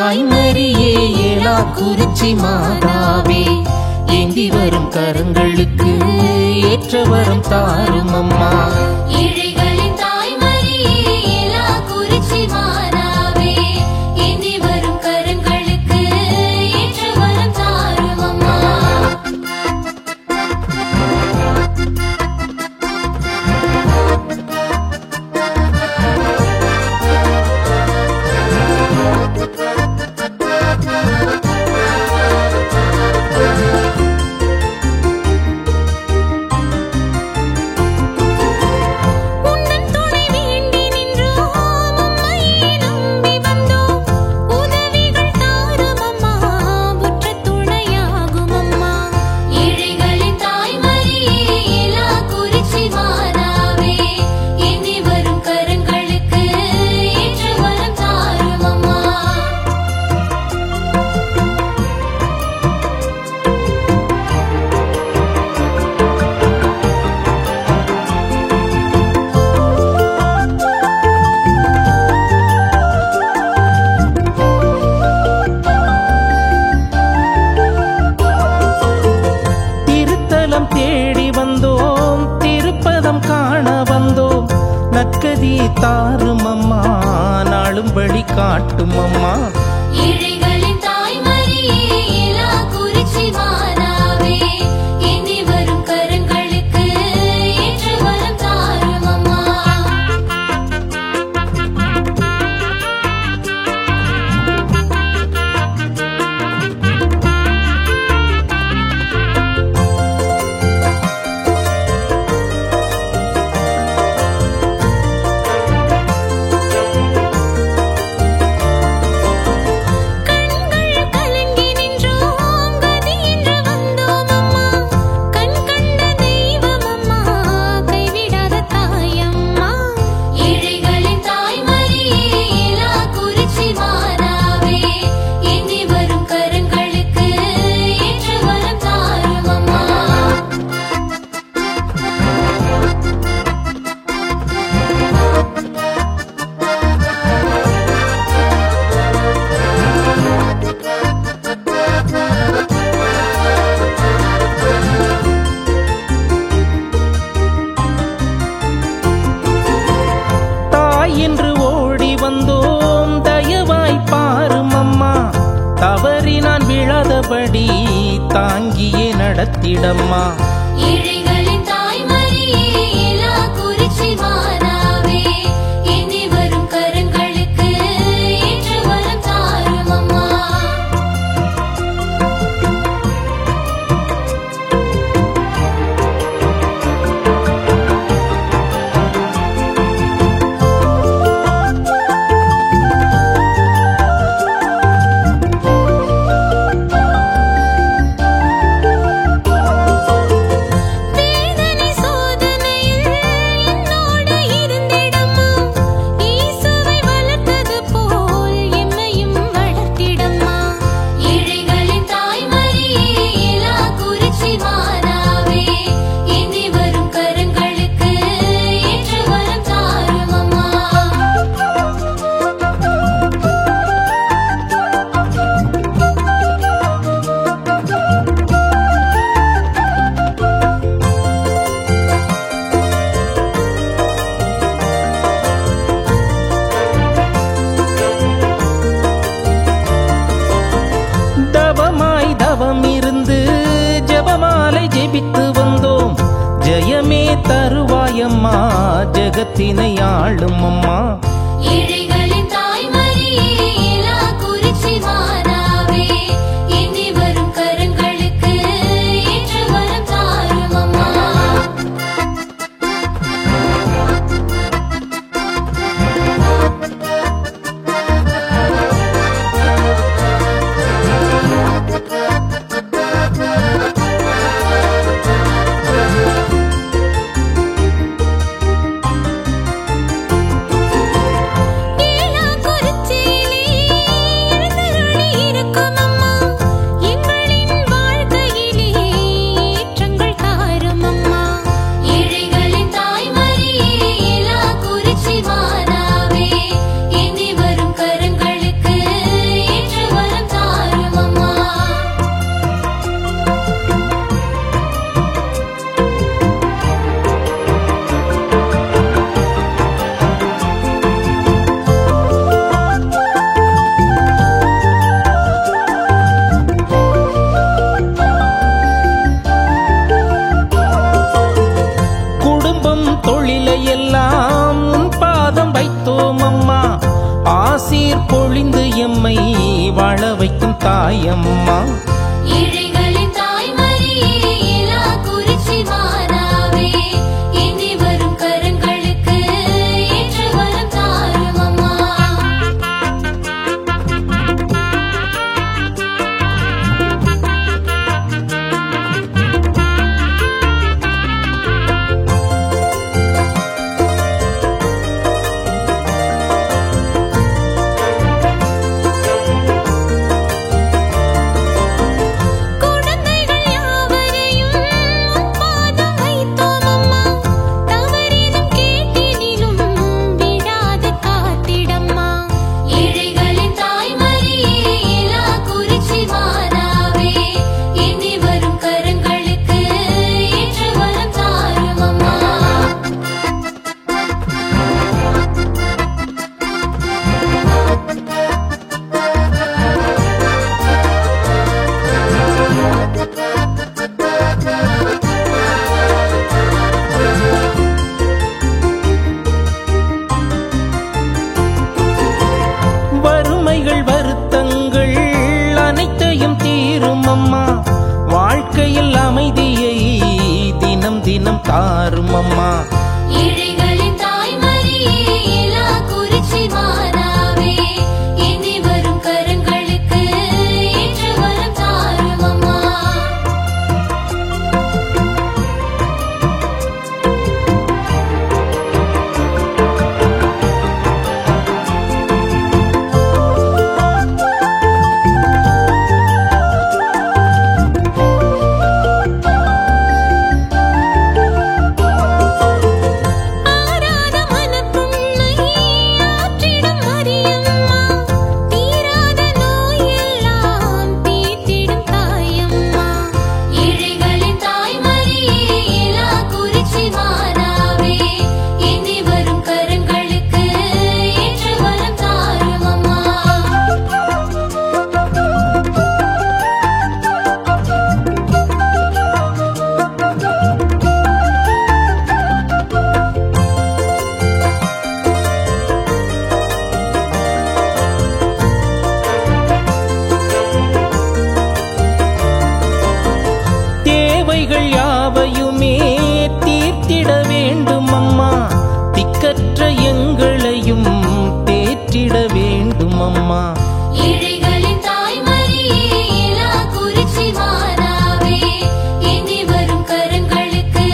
தாய்மரியே ஏலாக்குறிச்சி மாதாவே, ஏந்தி வரும் கரங்களுக்கு ஏற்ற வரம் தாரும் அம்மா. ஏழைகளின் தாய்மரியே ஏலாக்குறிச்சி மாதாவே, ஏந்தி வரும் கரங்களுக்கு ஏற்ற வரம் தாரும் அம்மா. தேடி வந்தோம், திருப்பதம் காண வந்தோம், நற்கதி தாரும் அம்மா, நாளும் வழி காட்டும் அம்மா. ஏழைகளின் தாய்மரியே ஏலாக்குறிச்சி மாதாவே, ஏந்தி வரும் கரங்களுக்கு ஏற்ற வரம் தாரும் அம்மா. என்று ஓடி வந்தோம், தயவாய் பாரும் அம்மா, தவறி நான் விழாதபடி தாங்கியே நடத்திடம்மா. ஏழைகளின் தாய்மரியே ஏலாக்குறிச்சி மாதாவே, ஏந்தி வரும் கரங்களுக்கு ஏற்ற வரம் தாரும் அம்மா. தவம் இருந்து ஜெபமாலை ஜெபித்து வந்தோம், ஜெயமே தருவாயம்மா, ஜெகத்தினை ஆளும் அம்மா. ஏழைகளின் தாய்மரியே ஏலாக்குறிச்சி மாதாவே, ஏந்தி வரும் கரங்களுக்கு ஏற்ற வரம் தாரும் அம்மா. ஆசீர் பொழிந்து எம்மை வாழ வைக்கும் தாயம்மா. ஏழைகளின் தாய்மரியே இலாக்குறிச்சி மாதாவே, எண்ணி வரும் கரங்களுக்கு ஏற்ற வரம் தாரும் அம்மா. குழந்தைகள் யாவரையும் உன் பாதம் வைத்தோம் அம்மா, தவறினும் கேட்டினிலும் விடாது காத்திடம்மா. ஏழைகளின் தாய்மரியே இலாக்குறிச்சி மாதாவே, எண்ணி வரும் கரங்களுக்கு ஏற்ற வரம் தாரும் அம்மா. வறுமைகள் வருத்தங்கள் அனைத்தையும் தீரும் அம்மா. வாழ்க்கையில் அமைதியை தினம் தினம் தாரும் அம்மா. ஏழைகளின் தாய்மரியே இலாக்குறிச்சி மாதாவே, எண்ணி வரும் கரங்களுக்கு ஏற்ற வரம் தாரும் அம்மா. ஆராத மனப்புண்ணை ஆற்றிடும் மரியம்மா, தீராத நோயெல்லாம் தீர்த்திடும் தாயம்மா. ஏழைகளின் தாய்மரியே இலாக்குறிச்சி மாதாவே, எண்ணி வரும் கரங்களுக்கு ஏற்ற வரம் தாரும் அம்மா. தேவைகள் யாவையுமே தீர்த்திட வேண்டும் அம்மா. திக்கற்ற எங்களையும் தேற்றிட வேண்டும் அம்மா. ஏழைகளின் தாய்மரியே இலாக்குறிச்சி மாதாவே, எண்ணி வரும் கரங்களுக்கு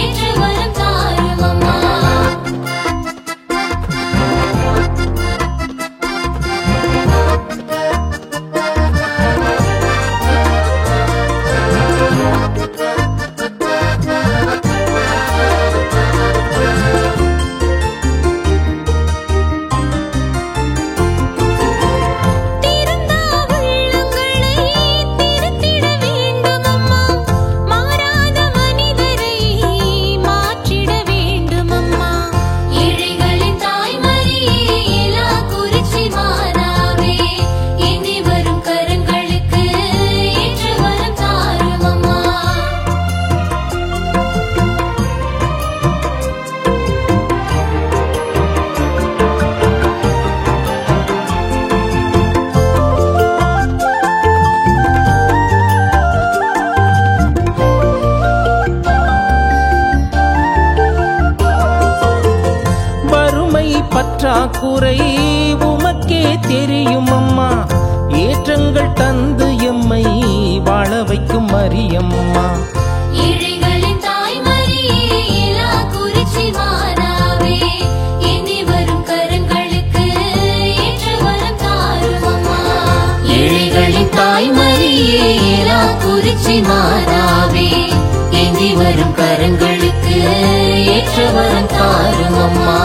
ஏற்ற வரம் தாரும் அம்மா. திருந்தா உள்ளங்களை திருத்திட வேண்டும் அம்மா, மாறாத மனிதரை மாற்றிட வேண்டும் அம்மா. ஏழைகளின் தாய்மரியே இலாக்குறிச்சி மாதாவே, எண்ணி வரும் கரங்களுக்கு ஏற்ற வரம் தாரும் அம்மா. வறுமை பற்றாக்குறை உமக்கே தெரியும் அம்மா. ஏற்றங்கள் தந்து எம்மை வாழ வைக்கும் மரியம்மா. ஏழைகளின் தாய்மரியே இலாக்குறிச்சி மாதாவே, எண்ணி வரும் கரங்களுக்கு ஏற்ற வரம் தாரும் அம்மா. ஏழைகளின் தாய்மரியே இலாக்குறிச்சி மாதாவே, எண்ணி வரும் கரங்களுக்கு ஏற்ற வரம் தாரும் அம்மா.